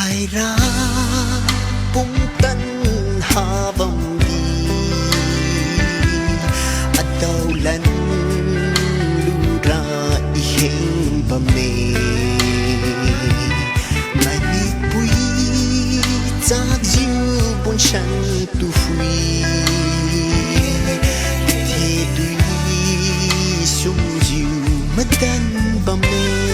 Ai ra pung tan ha bam đi Atau lan lura i heng bam me Mai mi pui tak jiu bon chan tu fui Te tui sum jiu madan bam me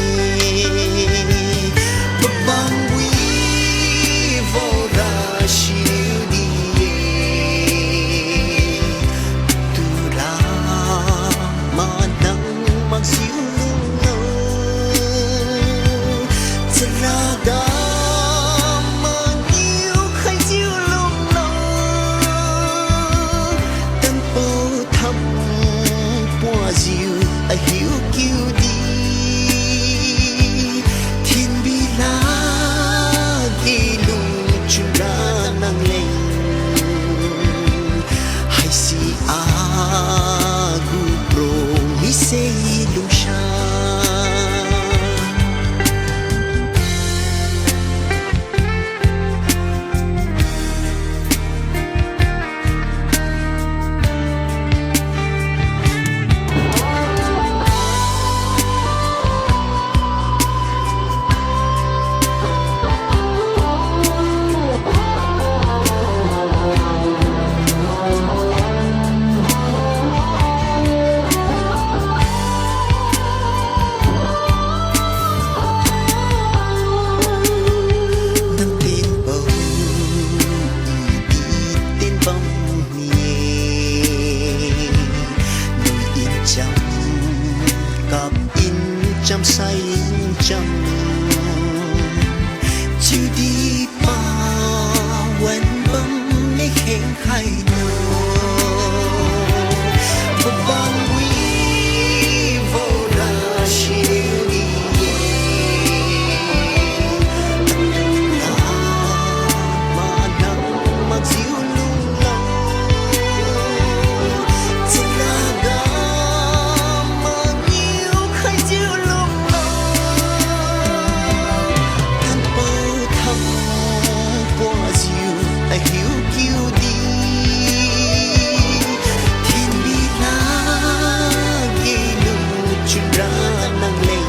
I hiểu kêu đi thiên bi lá ghi lung chun ra nang lên hay si a gu pro mi se lung sha chăm say chăm chiều đi pa quen bấm mấy khen khai nô một bang quý vô ra chiều đi mà nắng mặc dịu lung lâu chỉ là ga mà nhiều khai dịu I hiểu kêu đi thiên bi lá ghi lung chun ra nang lên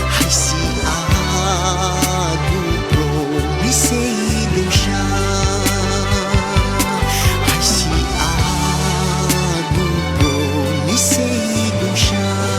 hay si a gu pro mi se lung sha hay si a gu pro mi se lung sha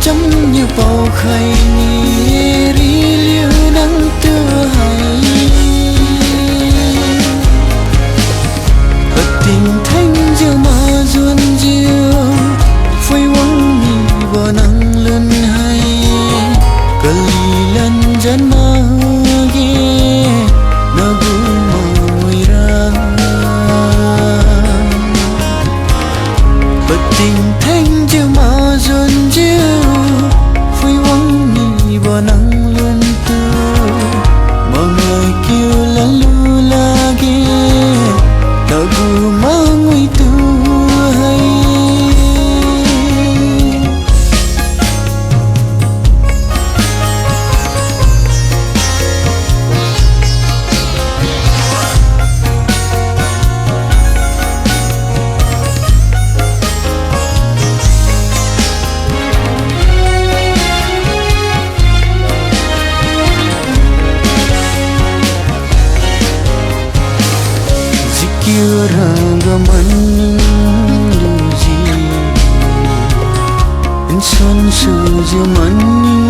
chấm như bầu khay ni ri liu nắng tưa hay bật tình thanh diệu mà ruồn diệu phơi quăng ni bờ nắng lên hay cờ lì lên chân mơ ghé nơ gu mồi ra bật tình thanh diệu mà ruồn diệu nắng lên từ raga maning luji insan suju maning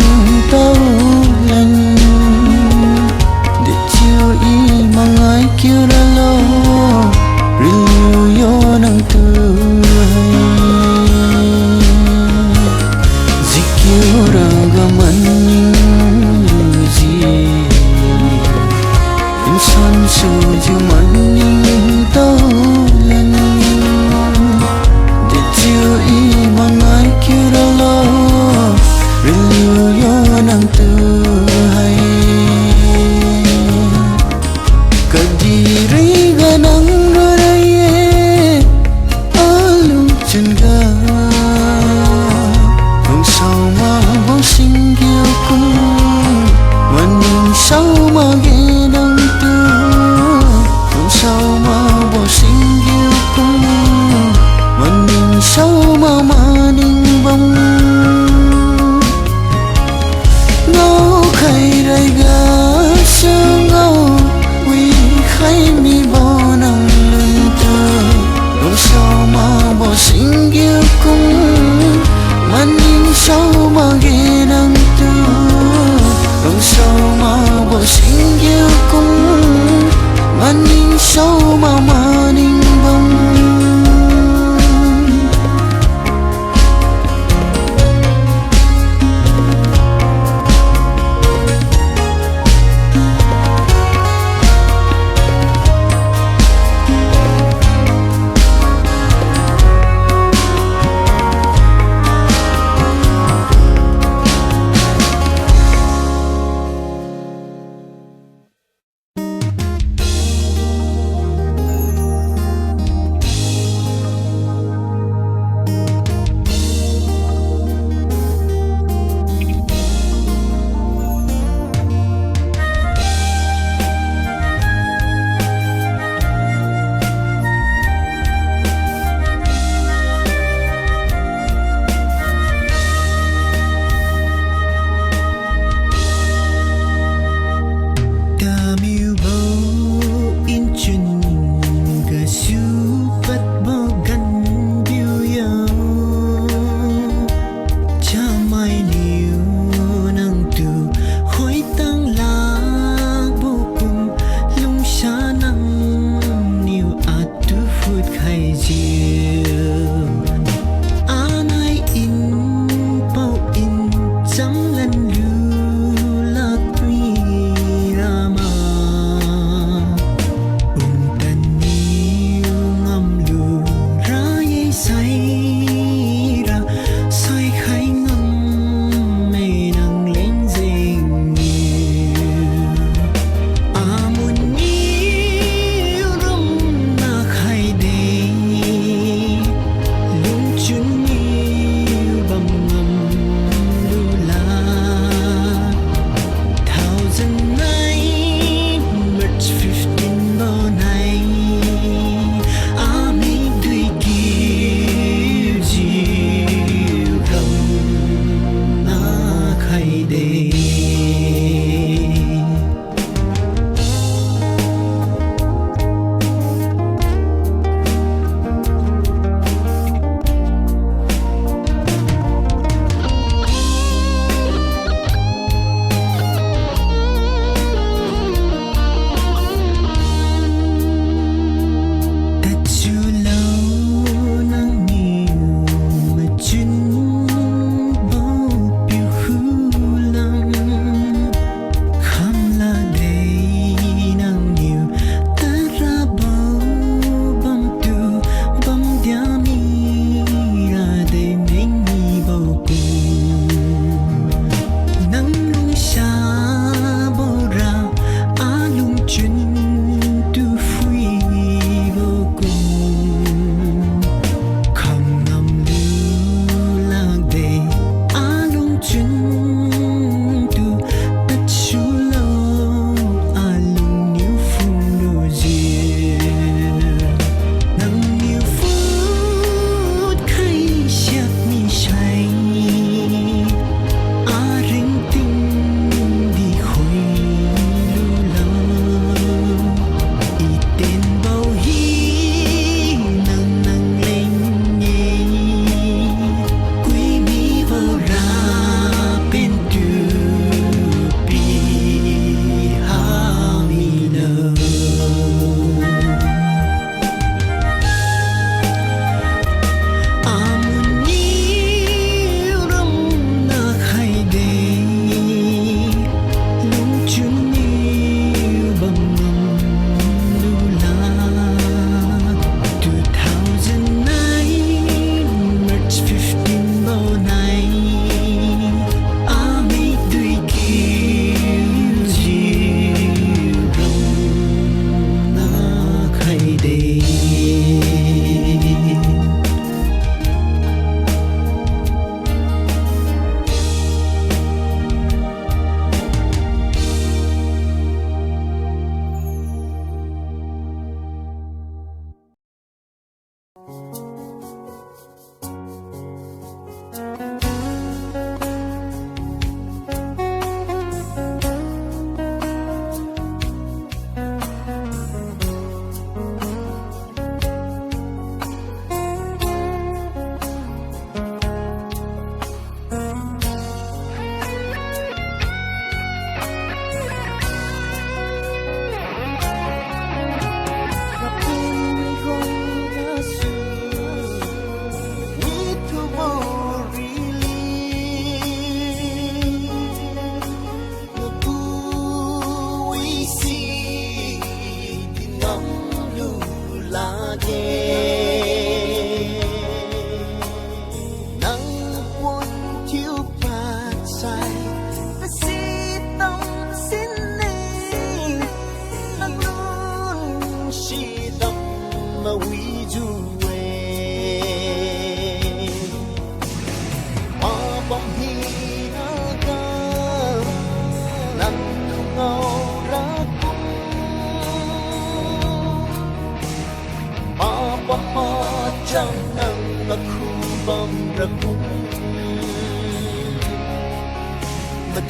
taulan de chiu i mangai kiralo rilu yo nang tu zikyu raga maning luji insan suju maning taulan de chiu i mangai kiralo rilu yo nang tu hai kadiri ganang raye alu changa nong sao ma bong sing kiêu kum maning sao ma ge nang tu nong sao ma bong sing kiêu kum maning sao ma maning bong ngao khai rai ga sang ngao wi khai mi bo nang lun tu nong sao ma bong sing kiêu kum maning sao ma ge nang tu nong sao ma bong sing kiêu kum maning sao ma maning bong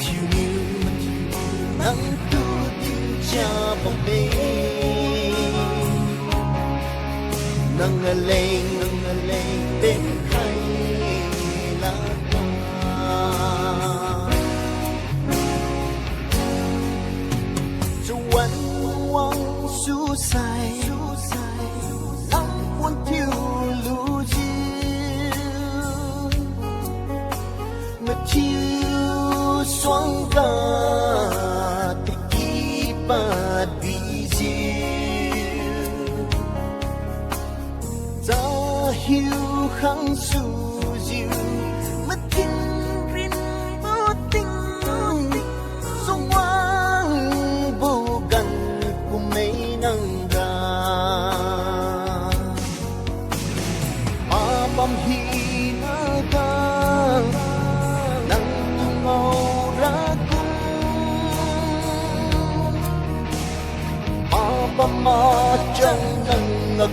thiêu niu nắng tu tin cha bồng bê nắng lên bên khay lá hoa choวันวังสู้ใสลำวนทิวลูจีมาทิวสวงกาตะกี้ปาดีจีจะหิวขังสู้จิวมาทิ้งรินมาทิ้งสว่างบูกันกูไม่นั่งกามาบัมฮีนากานั่งเมารักกุมาบัมมาจังนั่ง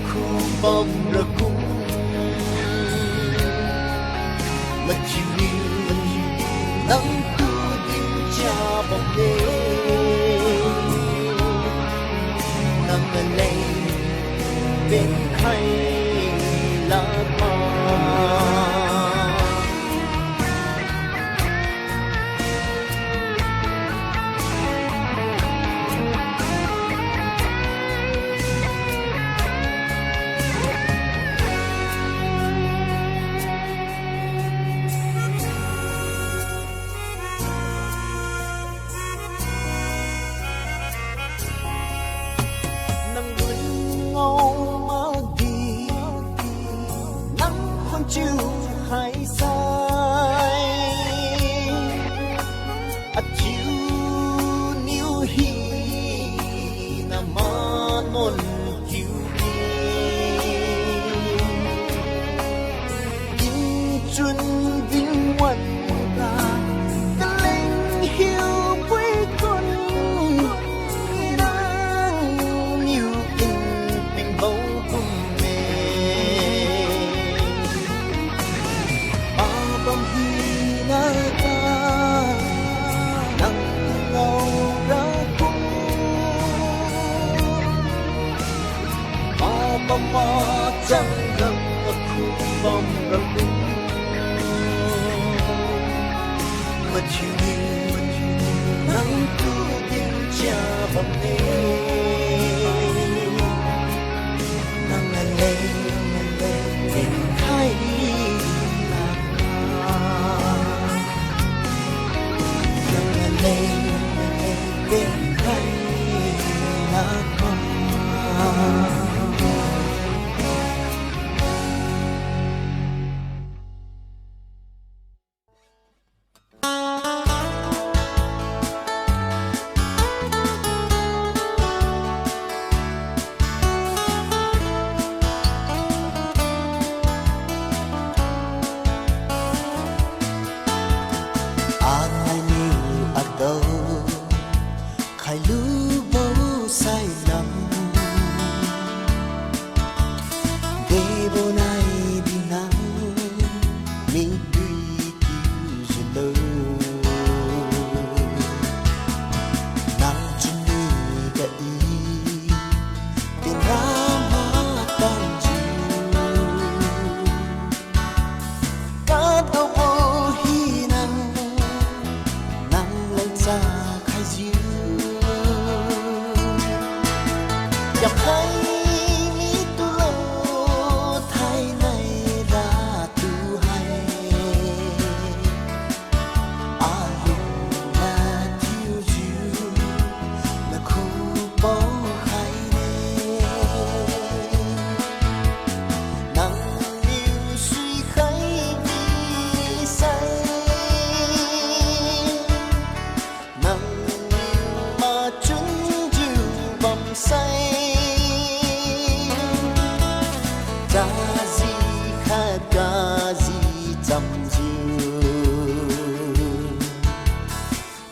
คูบัมรักกุมาชิวนั่งกูดินจาบัมเดนั่งเลยเป็นใครละมาchiều hai sai a chiều níu hi na ma non chiều in chun vinhวันกาตะเล็งหิวไว้คนนั่งนิวอินเป็นเบาคุมbom hi na ta nang ngau ra cung ma bom ma chẳng gần khu bom ra cung mà chiều nắng tu tin cha bom nê nang lên bên khai lên bên khay lá hoa khai lũ bầu say lắm để bầu này đi nắng mi tùy cứu duyên lơ nắng chân đi gãy tiếng ram hát tan chiều cá tàu bầu hi nắng lên ra khai diêuอยากให้มีตัวโลไทยในราตูให้อาลุงนาทิวจิวและคู่ป้องไข่เน่นั่งนิวสุยไข่ดีใสนั่งนิวมาจุนจิวบัมใสGazi khat gazi cham jiu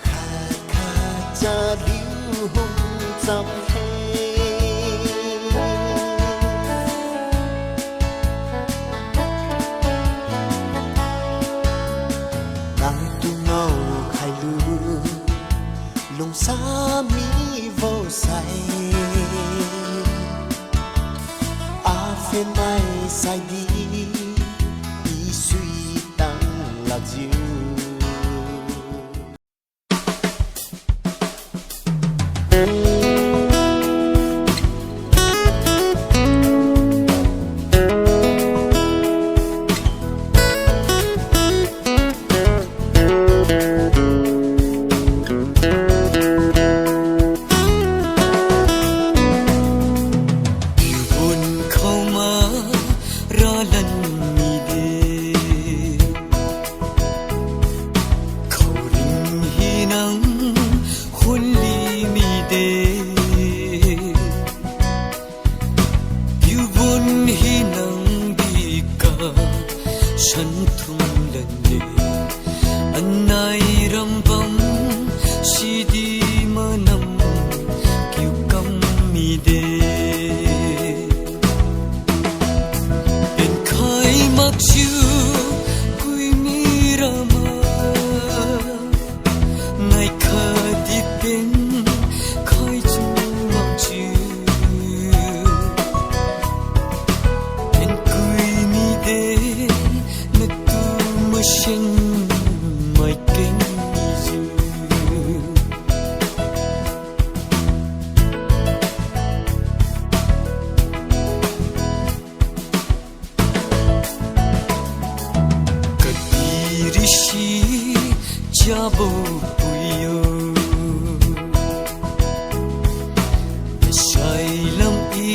khat khat cha liu hum cham he nang tu ngau khai lu สามีโวใสอาเฟไม่ใส่ดีอีสุยตั้งหลักจิวฉันทุ่มเล่นเล่อันไหนรำบำชีดีมานำกิวกำมีเดเป็นใครมักชื่อกุยมีรามาในคดีเป็นใครจะมักชื่อเป็นกุยมีเดฉันไม่เก่งอยู่ก็ดีริชีจะบอกปุยโยแต่ใช่ลำอี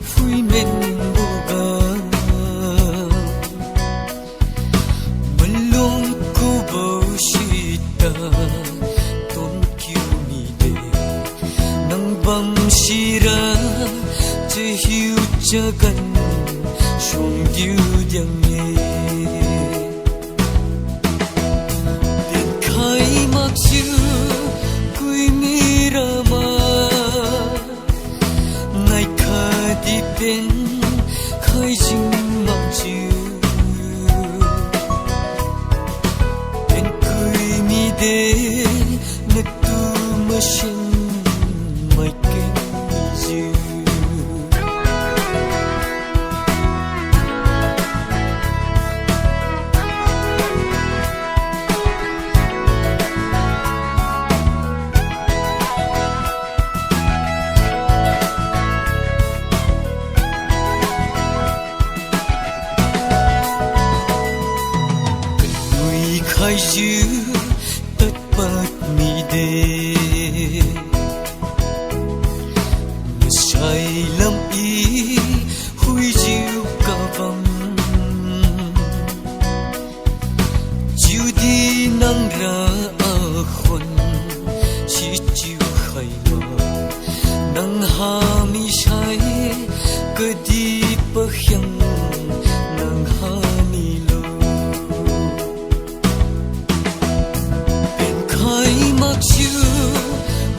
ฟุยเมนบุกาต้นคิวมีเดนังบัมชีระจะหิวจะกันช่วงดิวยังเงเป็นใครมักชื่อกุยมีรามาในคดีเป็นใครจึงมักชื่อเดนักตูมาฉันไม่เก่งอยู่กันลุยใครยื้อปัดมีเดไม่ใช่ลำอีหุยจิวกะบัมจิวดีนังราอาคนชิจิวไขมานังหามิใช่ก็ดีปะยังนังหามิโลมักชื่อ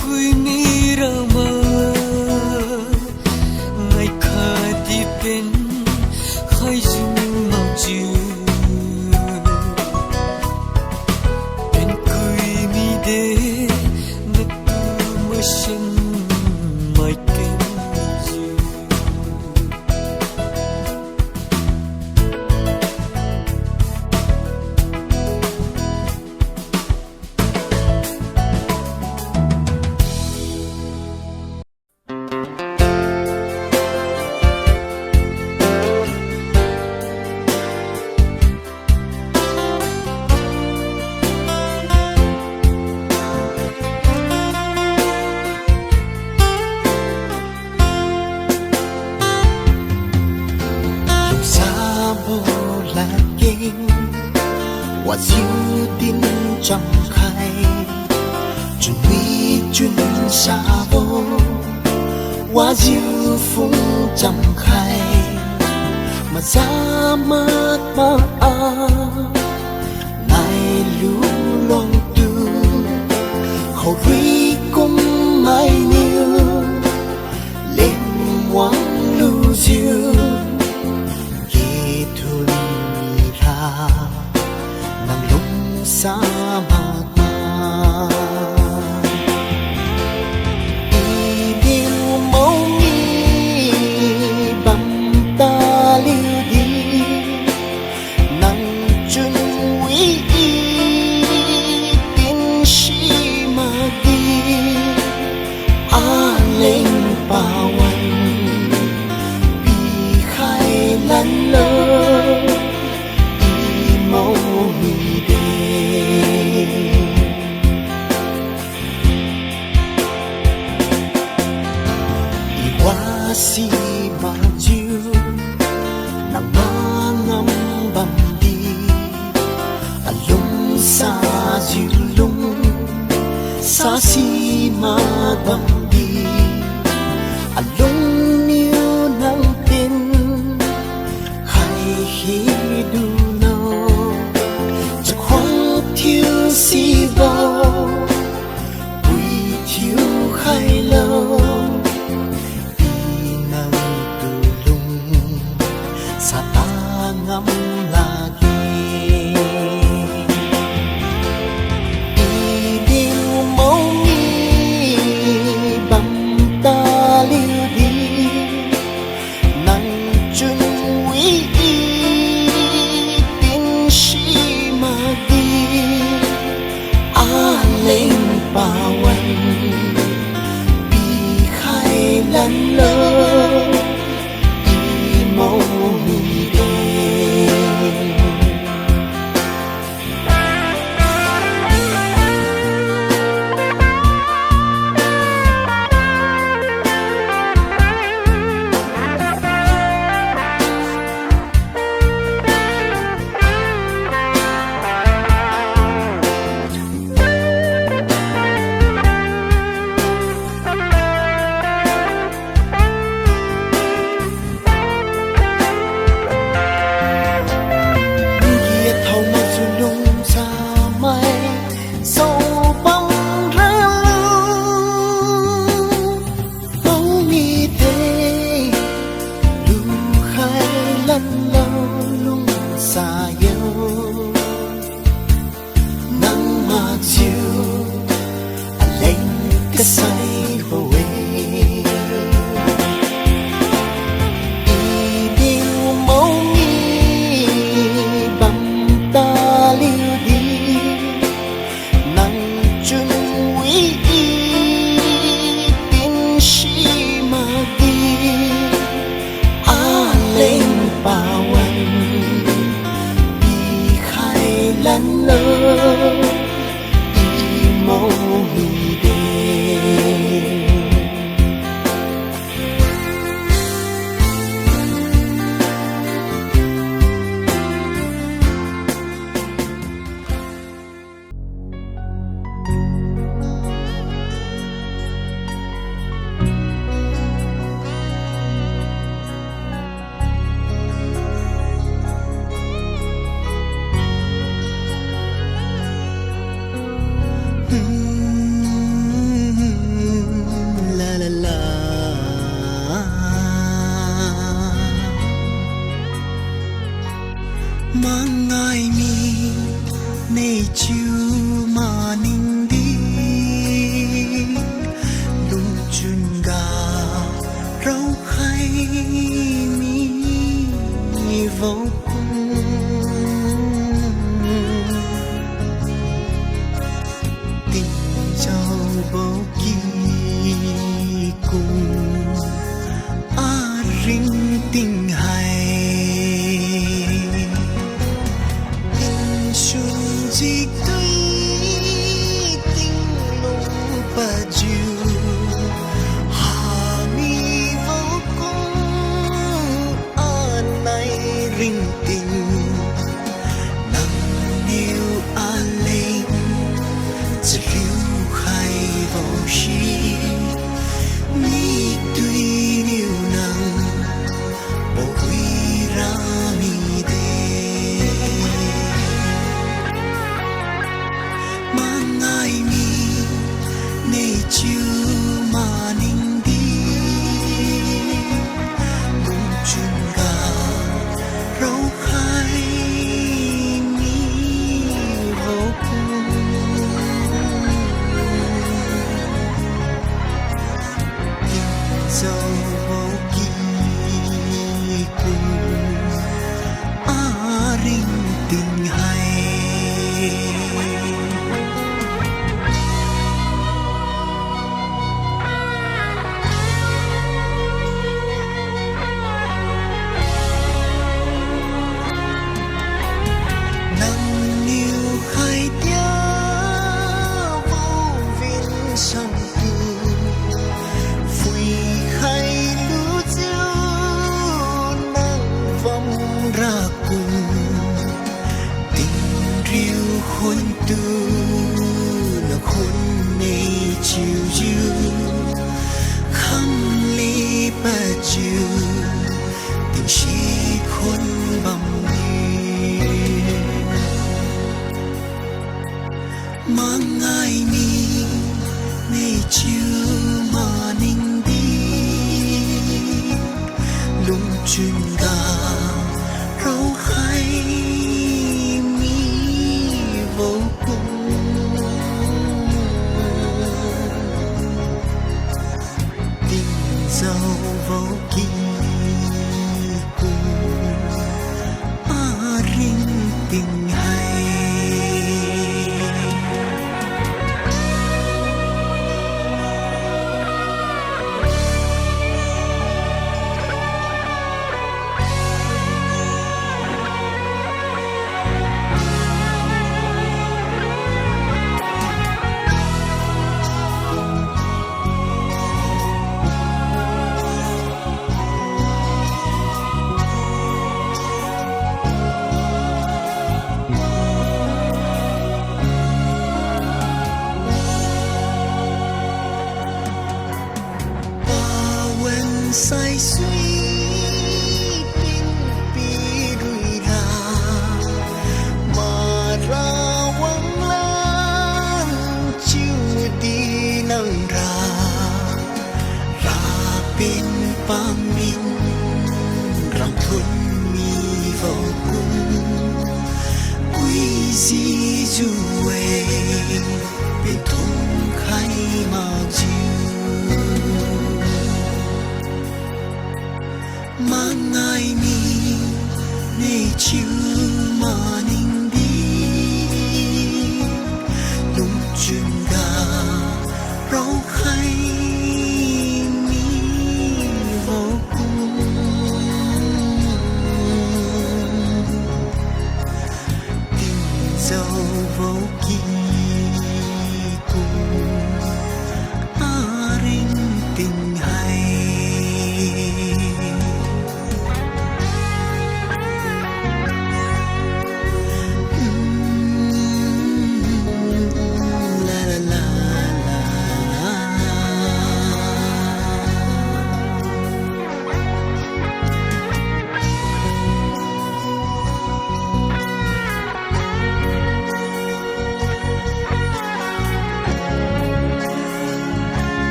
กุยมีรามาในคดีเป็นใครจึงมักชื่อเป็นกุยมีเดนักตูมาฉันไม่เก่งอยู่ว่าสิวดินจำใครจนมีจุนสาโบว่าสิวฟุ้งจำใครมาสามารถมาในลูลองดูเขารีกุมไม่นิ้วเล่นหวังลูซิวกีทุนมีราสามากมาย si mà chiu nang ngâm bầm đi lung sa chiu lung sa si mà bầm đi lung niu nang tin khai hi du noจะควังทิวสีโบปุยทิวไข่โลปีนังตูลุงสาตางำลากีอีดิวมองมีบัมตาลิวดีนังจุนวีตินชีมาดีอาเล่งป่าวันปีไข่ลันโลอีโมมีเดใส่หัวเวอีดิวมองมีบัมตาลิวดีนังจุนวีตินชีมาดีอาเล่งป่าวันปีไข่ลันโลอีโมมีเดMangai mi nei chiu ma ning di lung chun ga rau khai mi vô cùng tình châu bao kỳ cùng a ring tình hay chỉ tuy tình lung ba chiu hà mi vô cùng an này ring tình nang niu an lên chỉ liu khai vô shi mi tuy niu nang bo quy ra mi de mangai mi nei chiu ma ning di lung chun ga rau khai mi vô cùng tình dâu vô kỳ cùng a ring tình hay sông tu phui khai lũ ชีคนบำเน็จมาง่ายมีในชื่อมานิ่งดีลุงจุนกาเราให้มีโวกุtình giàu vô kỳ cùng rinh tình hay say suy tình pi rui ra mà ra quăng lan chiu đi nang ra pin pang min rang thun mi vô cùng quý gì du về bên thung khai màu chiu mà ngài mi nê chiu mà ninh đi lung chun ga rau khai mi vô cùng tình giàu vô kỳ cùng rinh tình hay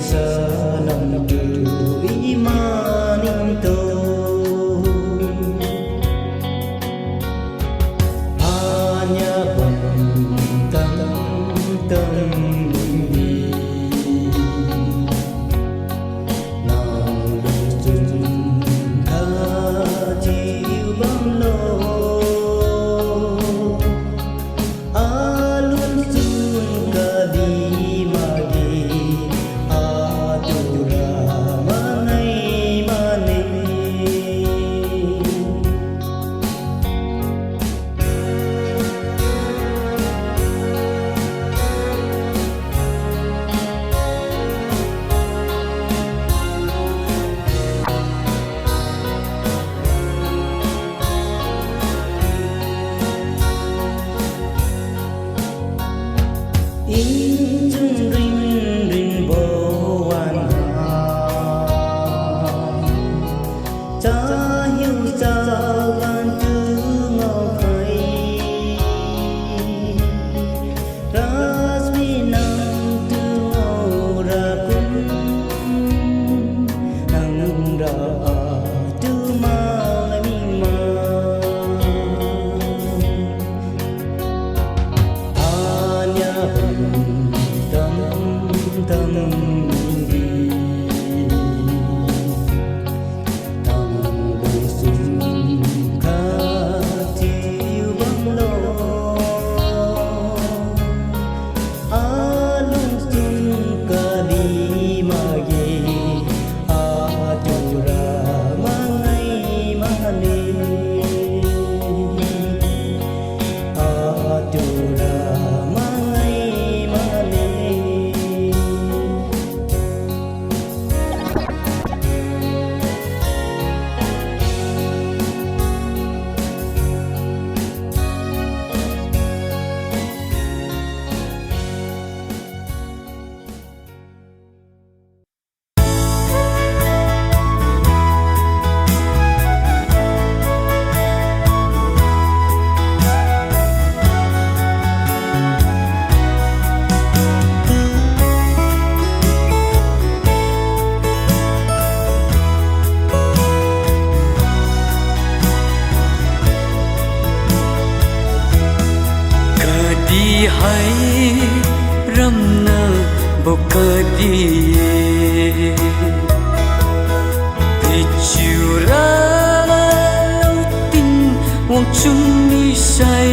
Sa nam tu imanin to bokadiye te chura lâu tin wong chung mi say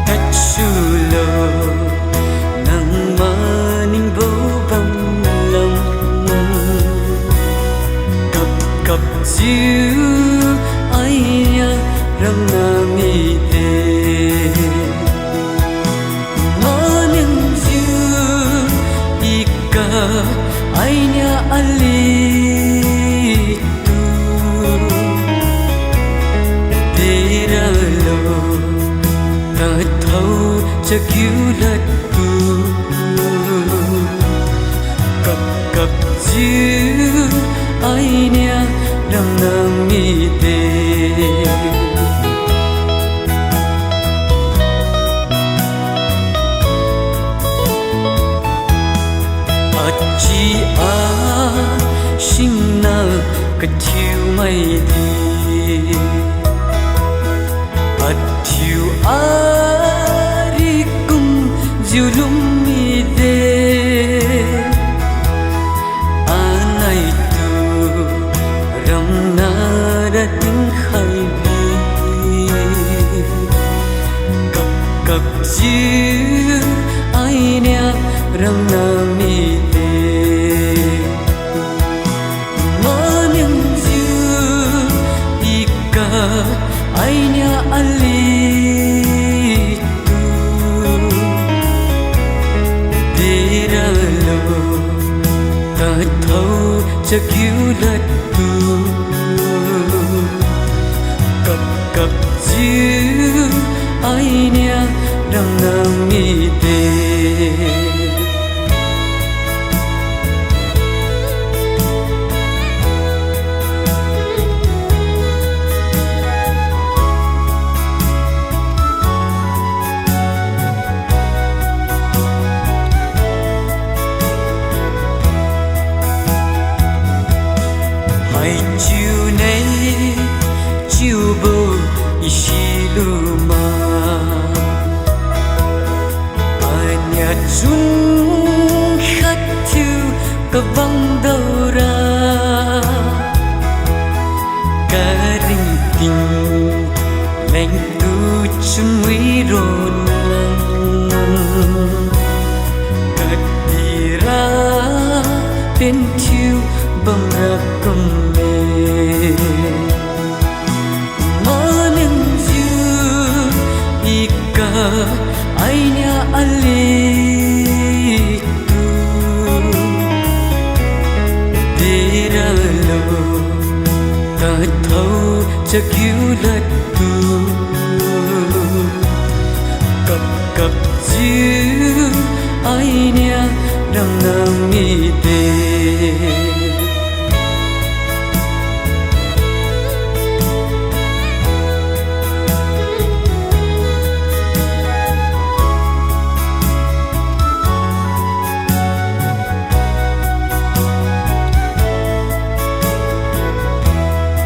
cách chulo nang maning bo bam lam cặp chiu ai ya ram na mi te ainya ali tu tera lo ta thau chakiu lat tu kap ji ainya dam nam mi te chi a sing na ka thiu mai di a thiu a ri kum julum mi de a nai tu ram na ra ting khai bi kap ji ai nya ram na mi ainya ali tu tera lo ta thau chakiu lat tu kap ji ainya dam nam mi te ai chiu nei chiu bo ishiluma anya chun khat thu ka bang daura ka ring ting leng tu chun wi ron ka tira ten thu bang ra kum ainya ali tu tera lo ta thau chakiu lat tu kap ji ainya dam nam mi te